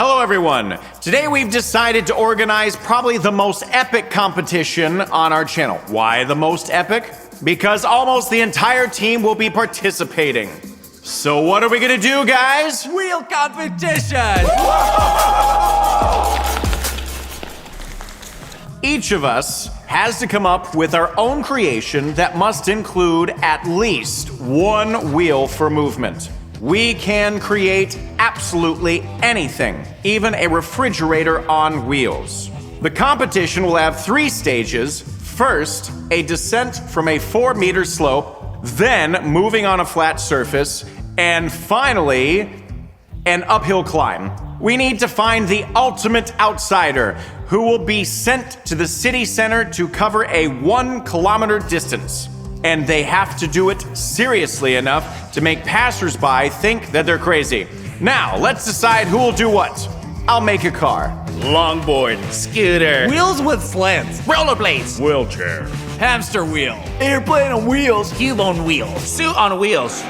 Hello everyone! Today we've decided to organize probably the most epic competition on our channel. Why the most epic? Because almost the entire team will be participating. So what are we gonna do, guys? Wheel competition! Each of us has to come up with our own creation that must include at least one wheel for movement. We can create absolutely anything, even a refrigerator on wheels. The competition will have 3 stages. First, a descent from a 4-meter slope, then moving on a flat surface, and finally, an uphill climb. We need to find the ultimate outsider who will be sent to the city center to cover a 1-kilometer distance. And they have to do it seriously enough to make passersby think that they're crazy. Now, let's decide who will do what. I'll make a car. Longboard, scooter, Wheels with slants. rollerblades, Wheelchair. Hamster wheel. airplane on wheels, cube on wheels, suit on wheels.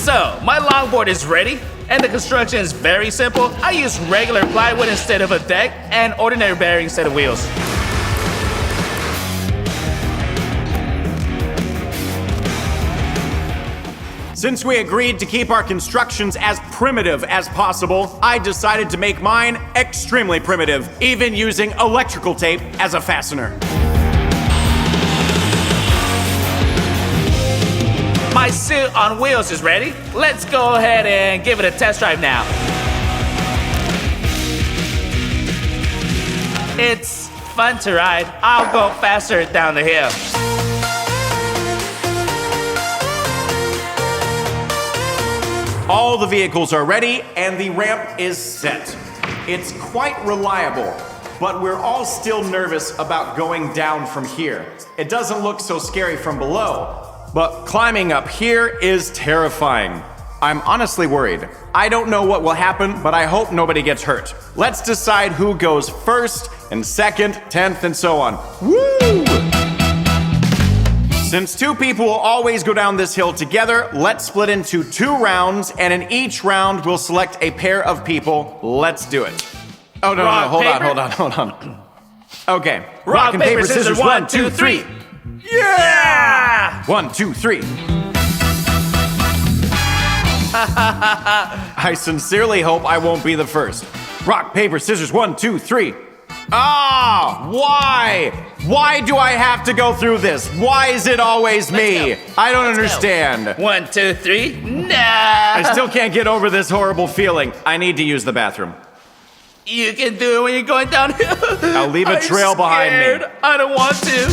So, my longboard is ready, and the construction is very simple. I use regular plywood instead of a deck, and ordinary bearing instead of wheels. Since we agreed to keep our constructions as primitive as possible, I decided to make mine extremely primitive, even using electrical tape as a fastener. My suit on wheels is ready. Let's go ahead and give it a test drive now. It's fun to ride. I'll go faster down the hill. All the vehicles are ready and the ramp is set. It's quite reliable, but we're all still nervous about going down from here. It doesn't look so scary from below, but climbing up here is terrifying. I'm honestly worried. I don't know what will happen, but I hope nobody gets hurt. Let's decide who goes first and second, 10th, and so on. Woo! Since 2 people will always go down this hill together, let's split into 2 rounds, and in each round we'll select a pair of people. Let's do it. Oh, no, Rock, hold paper. on. Okay. Rock, paper, scissors, 1, 2, 3. Yeah! 1, 2, 3. I sincerely hope I won't be the first. Rock, paper, scissors, 1, 2, 3. Ah! Why? Why do I have to go through this? Why is it always me? I don't understand. 1, 2, 3. Nah! I still can't get over this horrible feeling. I need to use the bathroom. You can do it when you're going downhill. I'll leave a trail behind me. me. I don't want to.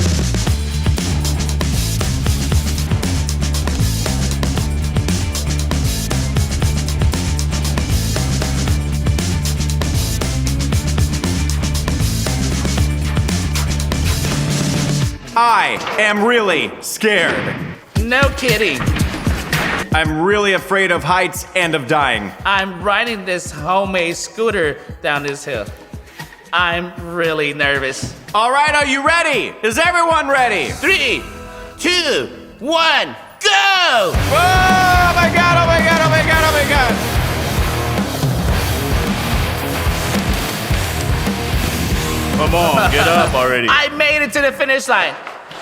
I am really scared. No kidding. I'm really afraid of heights and of dying. I'm riding this homemade scooter down this hill. I'm really nervous. All right, are you ready? Is everyone ready? 3, 2, 1, go! Oh my god, oh my god, oh my god, oh my god. Come on, get up already. I made it to the finish line,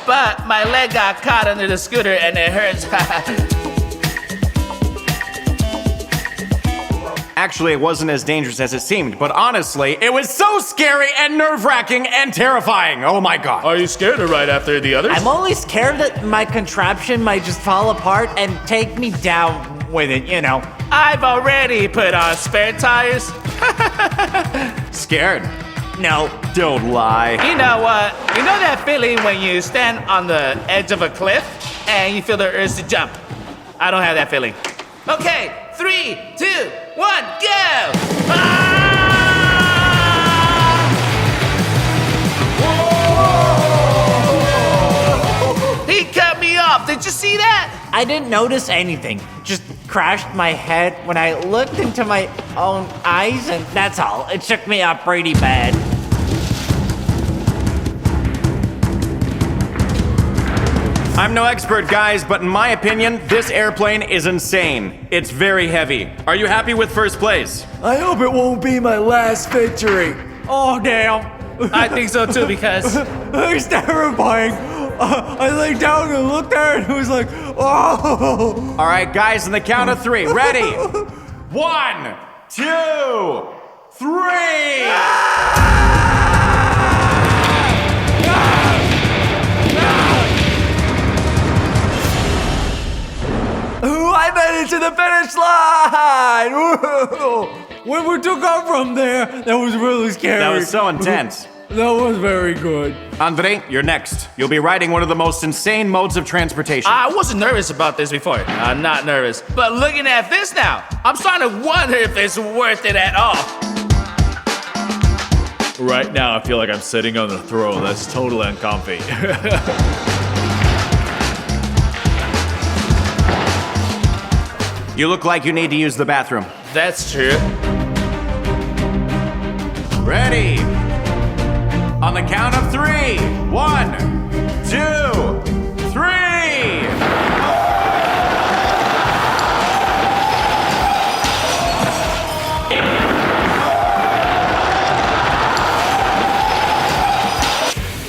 but my leg got caught under the scooter and it hurts. Actually, it wasn't as dangerous as it seemed, but honestly, it was so scary and nerve-wracking and terrifying. Oh my god. Are you scared to ride after the others? I'm only scared that my contraption might just fall apart and take me down with it, you know. I've already put on spare tires. Scared? No. Don't lie. You know what? You know that feeling when you stand on the edge of a cliff and you feel the urge to jump? I don't have that feeling. Okay, 3, 2, 1, go! Ah! He cut me off. Did you see that? I didn't notice anything. Just crashed my head when I looked into my own eyes, and that's all. It shook me up pretty bad. I'm no expert, guys, but in my opinion, this airplane is insane. It's very heavy. Are you happy with first place? I hope it won't be my last victory. Oh, damn. I think so too because It's terrifying. I laid down and looked at it and was like, oh. All right, guys, on the count of 3. Ready? 1, 2, 3. Ooh, I made it to the finish line. Woo. When we took off from there, that was really scary. That was so intense. That was very good. Andre, you're next. You'll be riding one of the most insane modes of transportation. I wasn't nervous about this before. I'm not nervous. But looking at this now, I'm starting to wonder if it's worth it at all. Right now, I feel like I'm sitting on the throne. That's totally uncomfy. You look like you need to use the bathroom. That's true. Ready? On the count of 3. 1, 2, 3.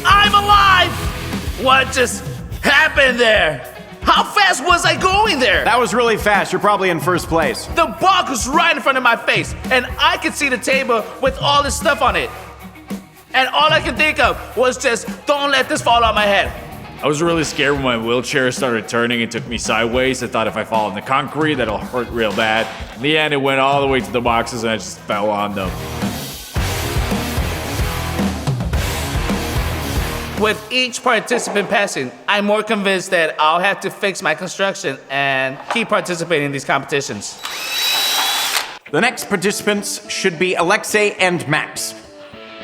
I'm alive! What just happened there? How fast was I going there? That was really fast. You're probably in first place. The box was right in front of my face, and I could see the table with all this stuff on it. And all I could think of was just, don't let this fall on my head. I was really scared when my wheelchair started turning and took me sideways. I thought if I fall on the concrete, that'll hurt real bad. In the end, it went all the way to the boxes and I just fell on them. With each participant passing, I'm more convinced that I'll have to fix my construction and keep participating in these competitions. The next participants should be Alexei and Max.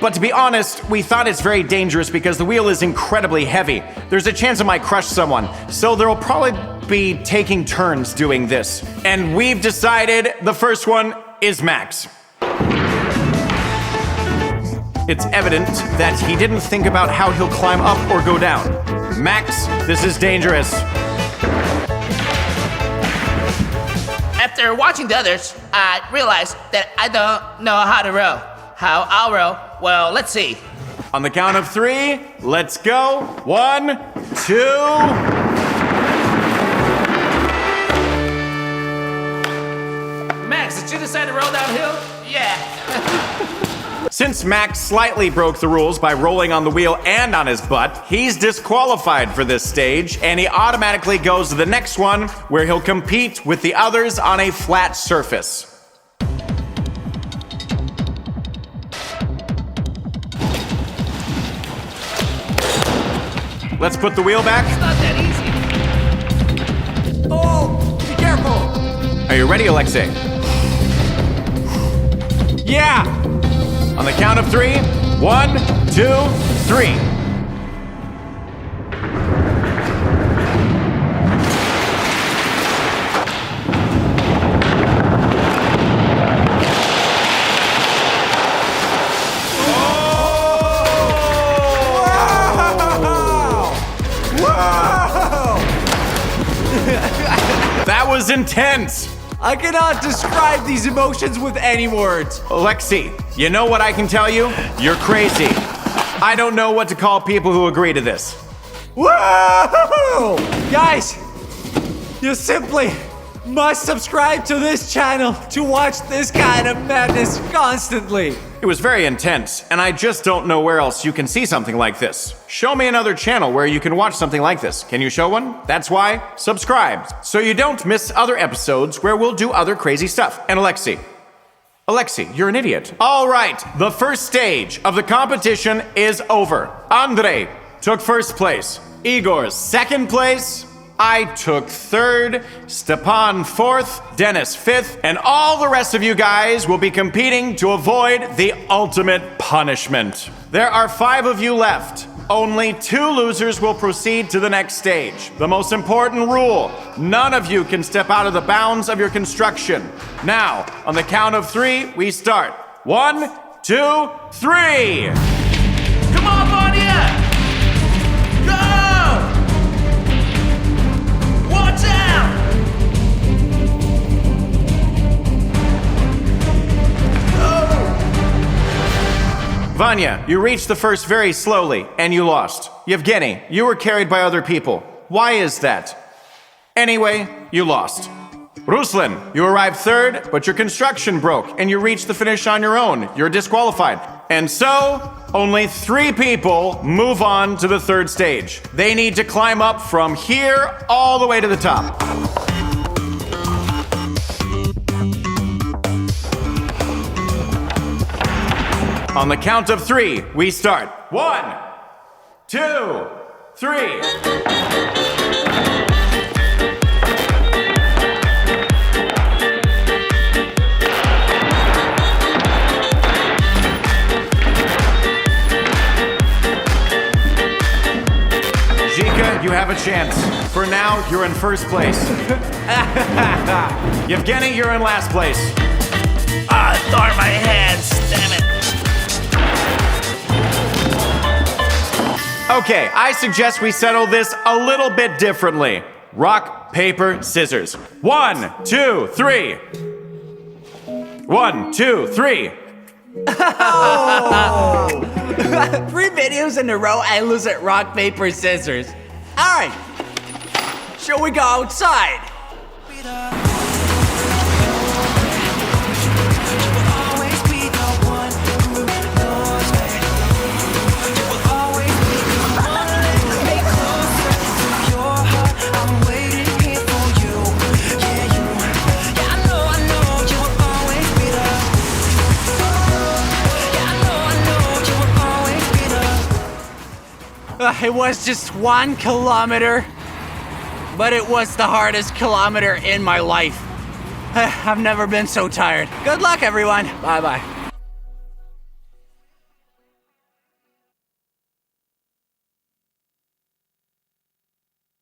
But to be honest, we thought it's very dangerous because the wheel is incredibly heavy. There's a chance it might crush someone, so there will probably be taking turns doing this. And we've decided the first one is Max. It's evident that he didn't think about how he'll climb up or go down. Max, this is dangerous. After watching the others, I realized that I don't know how to row. How I'll row? Well, let's see. On the count of 3, let's go. 1, 2. Max, did you decide to roll downhill? Yeah. Since Max slightly broke the rules by rolling on the wheel and on his butt, he's disqualified for this stage, and he automatically goes to the next one, where he'll compete with the others on a flat surface. Let's put the wheel back. It's not that easy. Oh, be careful. Are you ready, Alexei? Yeah. On the count of 3, 1, 2, 3. That was intense! I cannot describe these emotions with any words. Alexei, you know what I can tell you? You're crazy. I don't know what to call people who agree to this. Whoa! Guys, you simply must subscribe to this channel to watch this kind of madness constantly. It was very intense, and I just don't know where else you can see something like this. Show me another channel where you can watch something like this. Can you show one? That's why, subscribe, so you don't miss other episodes where we'll do other crazy stuff. And Alexei, you're an idiot. All right, the first stage of the competition is over. Andre took first place. Igor's second place. I took third, Stepan fourth, Dennis fifth, and all the rest of you guys will be competing to avoid the ultimate punishment. There are 5 of you left. Only 2 losers will proceed to the next stage. The most important rule, none of you can step out of the bounds of your construction. Now, on the count of 3, we start. 1, 2, 3! Come on, Vanya! Go! Watch out! Vanya, you reached the first very slowly, and you lost. Yevgeny, you were carried by other people. Why is that? Anyway, you lost. Ruslan, you arrived third, but your construction broke, and you reached the finish on your own. You're disqualified. And so, only 3 people move on to the third stage. They need to climb up from here all the way to the top. On the count of 3, we start. 1, 2, 3. You have a chance. For now, you're in first place. Yevgeny, you're in last place. Ah, darn my hands, damn it. Okay, I suggest we settle this a little bit differently. Rock, paper, scissors. 1, 2, 3. 1, 2, 3. 3 videos in a row, I lose at rock, paper, scissors. All right, shall we go outside? It was just 1 kilometer, but it was the hardest kilometer in my life. I've never been so tired. Good luck, everyone. Bye-bye.